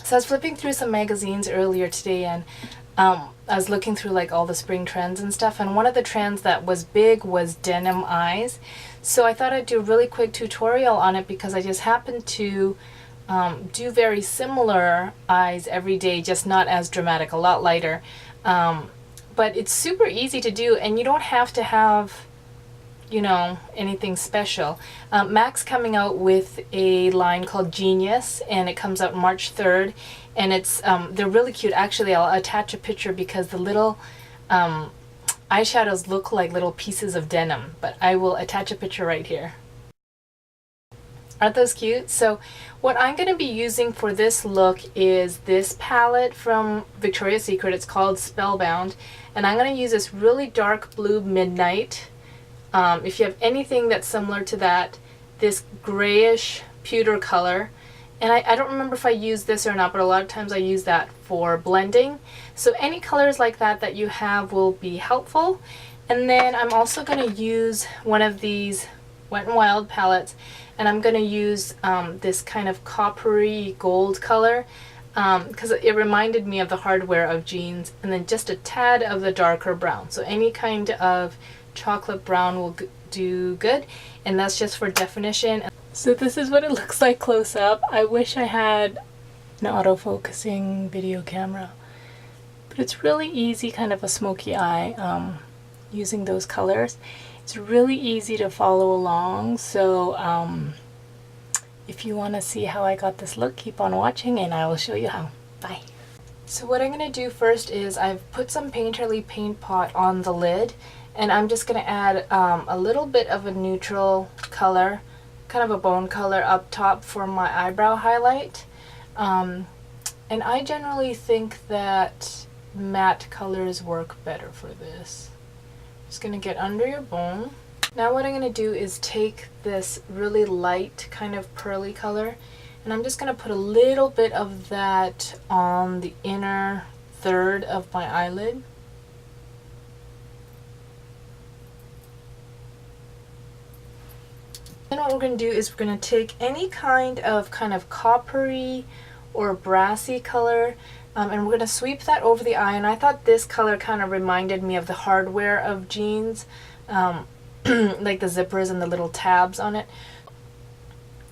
So I was flipping through some magazines earlier today, and I was looking through like all the spring trends and stuff, and one of the trends that was big was denim eyes. So I thought I'd do a really quick tutorial on it because I just happen to do very similar eyes every day, just not as dramatic, a lot lighter. But it's super easy to do, and you don't have to have, you know, anything special. Mac's coming out with a line called Jeanius, and it comes out March 3rd, and it's they're really cute. Actually, I'll attach a picture because the little eyeshadows look like little pieces of denim, but I will attach a picture right here. Aren't those cute? So what I'm going to be using for this look is this palette from Victoria's Secret. It's called Spellbound, and I'm going to use this really dark blue Midnight. If you have anything that's similar to that, this grayish pewter color, and I don't remember if I used this or not, but a lot of times I use that for blending. So any colors like that that you have will be helpful. And then I'm also going to use one of these Wet n Wild palettes, and I'm going to use this kind of coppery gold color because it reminded me of the hardware of jeans, and then just a tad of the darker brown. So any kind of chocolate brown will do good, and that's just for definition. So this is what it looks like close up. I wish I had an autofocusing video camera, but it's really easy, kind of a smoky eye using those colors. It's really easy to follow along, so if you want to see how I got this look, keep on watching and I will show you how. Bye. So what I'm going to do first is I've put some Painterly paint pot on the lid, and I'm just going to add a little bit of a neutral color, kind of a bone color up top for my eyebrow highlight. And I generally think that matte colors work better for this. Just going to get under your bone. Now what I'm going to do is take this really light kind of pearly color, and I'm just going to put a little bit of that on the inner third of my eyelid. Then what we're going to do is we're going to take any kind of coppery or brassy color, and we're going to sweep that over the eye. And I thought this color kind of reminded me of the hardware of jeans, like the zippers and the little tabs on it.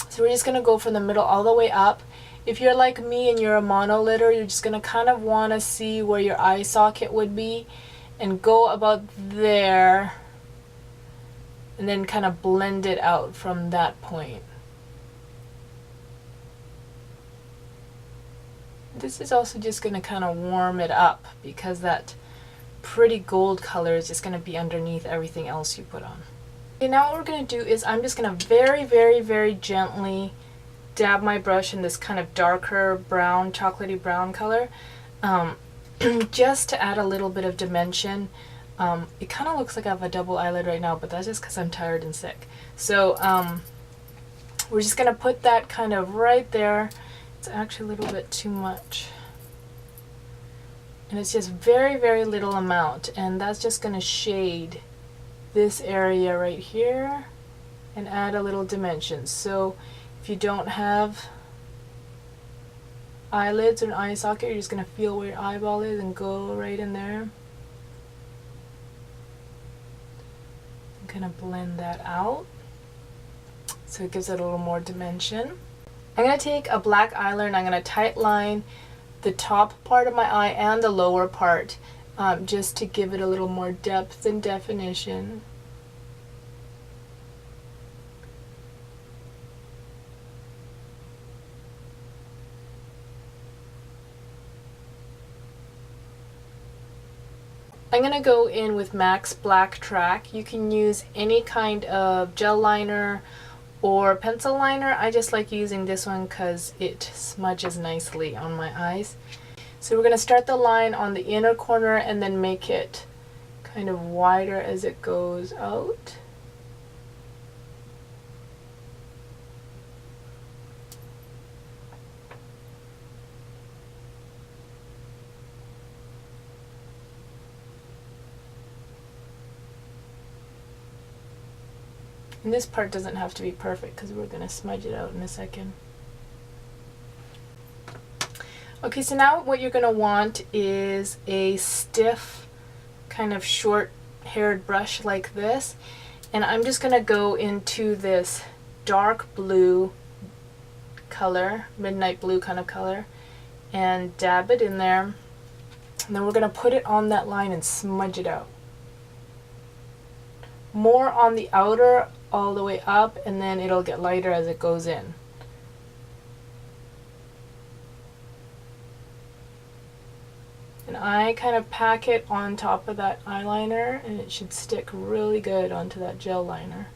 So we're just going to go from the middle all the way up. If you're like me and you're a monolitter, you're just going to kind of want to see where your eye socket would be and go about there, and then kind of blend it out from that point. This is also just going to kind of warm it up because that pretty gold color is just going to be underneath everything else you put on. Okay, now what we're going to do is I'm just going to very, very, very gently dab my brush in this kind of darker brown, chocolatey brown color, just to add a little bit of dimension. It kind of looks like I have a double eyelid right now, but that's just because I'm tired and sick. So we're just going to put that kind of right there. It's actually a little bit too much. And it's just very, very little amount. And that's just going to shade this area right here and add a little dimension. So if you don't have eyelids or an eye socket, you're just going to feel where your eyeball is and go right in there. I'm going to blend that out so it gives it a little more dimension. I'm going to take a black eyeliner and I'm going to tight line the top part of my eye and the lower part, just to give it a little more depth and definition. I'm going to go in with MAC's Black Track. You can use any kind of gel liner or pencil liner. I just like using this one because it smudges nicely on my eyes. So we're going to start the line on the inner corner and then make it kind of wider as it goes out. And this part doesn't have to be perfect because we're going to smudge it out in a second. Okay, so now what you're going to want is a stiff, kind of short haired brush like this. And I'm just going to go into this dark blue color, midnight blue kind of color, and dab it in there. And then we're going to put it on that line and smudge it out. More on the outer all the way up, and then it'll get lighter as it goes in. And I kind of pack it on top of that eyeliner, and it should stick really good onto that gel liner.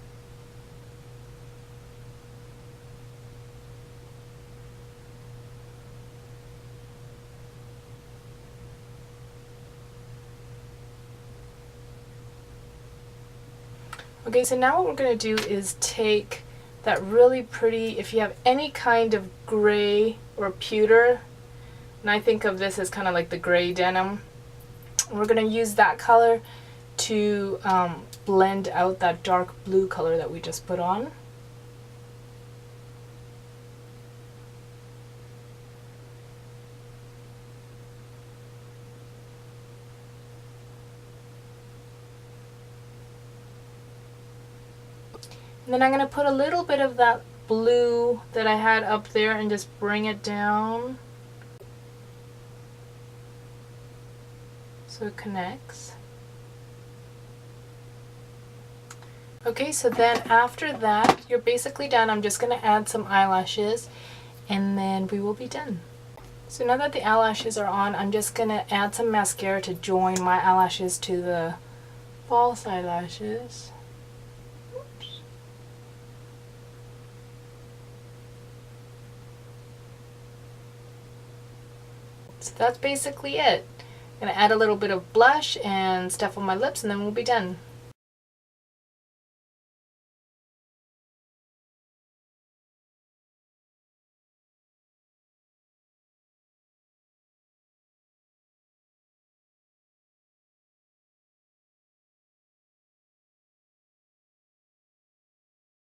Okay, so now what we're going to do is take that really pretty, if you have any kind of gray or pewter, and I think of this as kind of like the gray denim, we're going to use that color to blend out that dark blue color that we just put on. And then I'm going to put a little bit of that blue that I had up there and just bring it down so it connects. Okay, so then after that, you're basically done. I'm just going to add some eyelashes and then we will be done. So now that the eyelashes are on, I'm just going to add some mascara to join my eyelashes to the false eyelashes. So that's basically it. I'm going to add a little bit of blush and stuff on my lips and then we'll be done.